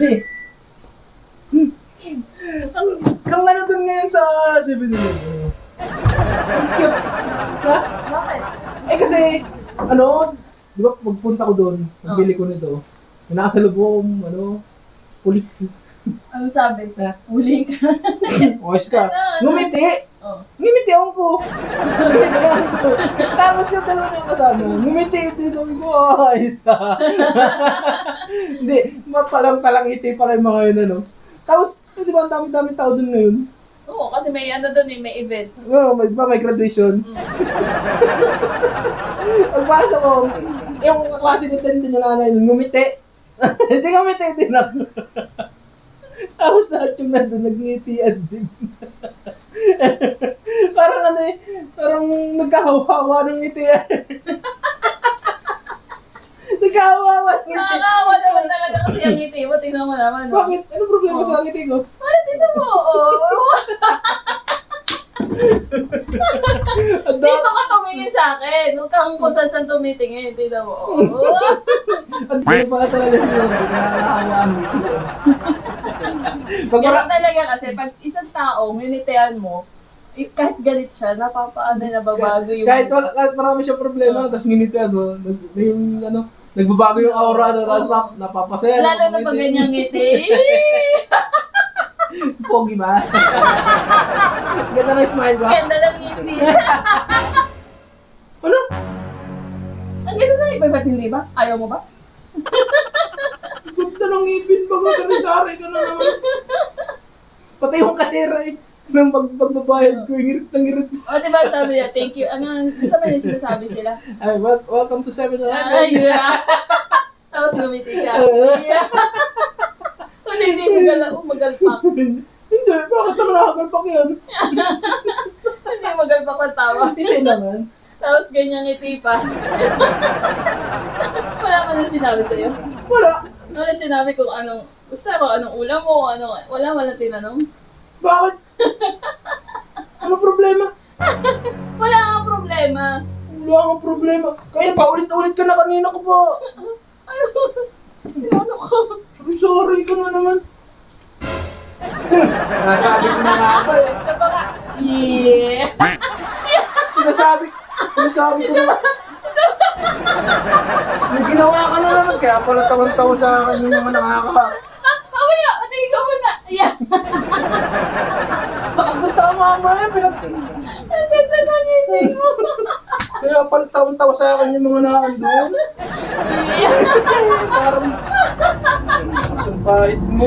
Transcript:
Hindi. Ang ano dun ngayon sa 7-Eleven? Ang cute. Ha? Bakit? Eh kasi, ano, di ba pagpunta ko doon, nagbili ko nito, may nakasalubong, pulis. Ano sabi? Ha? Huling ka. Oyos ka. Ngumiti! Oh. Ngumiti ako. Ngumiti ako. Tapos yung dalawa niya kasama, ngumiti din ako ko, ayos ha. Hindi, palang ngiti pala yung mga yun, ano. Tapos, di ba, ang dami-dami tao doon ngayon? Oo, kasi may ano doon eh, may event. Oo, may graduation. Pagpasok ko, yung klase ni Tendo yung nanay, ngumiti. Hindi ngumiti din ako. Tapos lahat yung nandun, nagngitian din. Parang ano eh, parang nagkahawa-hawa ng ngiti. Nagkahawa-hawa ng ngiti. Nakakawa naman talaga kasi ang ngiti mo. Tingnan mo naman. No? Bakit? Ano problema sa ngiti ko? Parang tingnan mo. Oh. Dito ka tumingin sa akin. Huwag kang kung saan tumitingin. Tingnan mo. Oh. Ang dito pala talaga siya. Nakakahawa ang ngiti. Ganun talaga kasi pag isang tao, minitian mo, kahit galit siya, nababago yung... Kahit marami siyang problema, tapos nginitian mo, nagbabago yung aura, tapos napapasaya. Lalo na pag ganyang ngiti. Pogi ba? Ganda ng smile ba? Ganda ng ngiti. Ano? Ang ganda na iba, ba't hindi ba? Ayaw mo ba? Ganda ng ngipin ba? Sari-sari ka na naman. Pati yung kahera eh. Nang pagbabayad ko, ngirit ng ngirit. O, diba sabi niya, thank you. Ano, sa ba yung sinasabi sila? Ay, welcome to 7-Eleven. Ay, yeah. Tapos gumiti ka. Yeah. Hindi magalpak. Hindi, bakit naman nakagalpak yun? Hindi magalpak ang tawa. Hindi naman. Tapos ganyan ngiti pa. Wala ka nang sinabi sa'yo? Wala. Wala sinabi kung anong, gusto ko, anong ulam mo, wala tinanong. Bakit? Ano problema? Wala kang problema. Wala akong problema. Kaya paulit-ulit ka na kanina ko pa. Ano ka? Sorry ka na naman. Nasabi ko na nga ba eh. Sa mga, yeah. Sinasabi ko na. May ginawa ka na naman, kaya pala tawan-tawa sa akin yung mga nakaka... Mamaya, tingin ka muna. Yeah. Lakas ng tama mo eh, Ang ganda ng ngiti mo. kaya pala tawan-tawa sa akin yung mga nakandun. Parang... Isang kahit mo.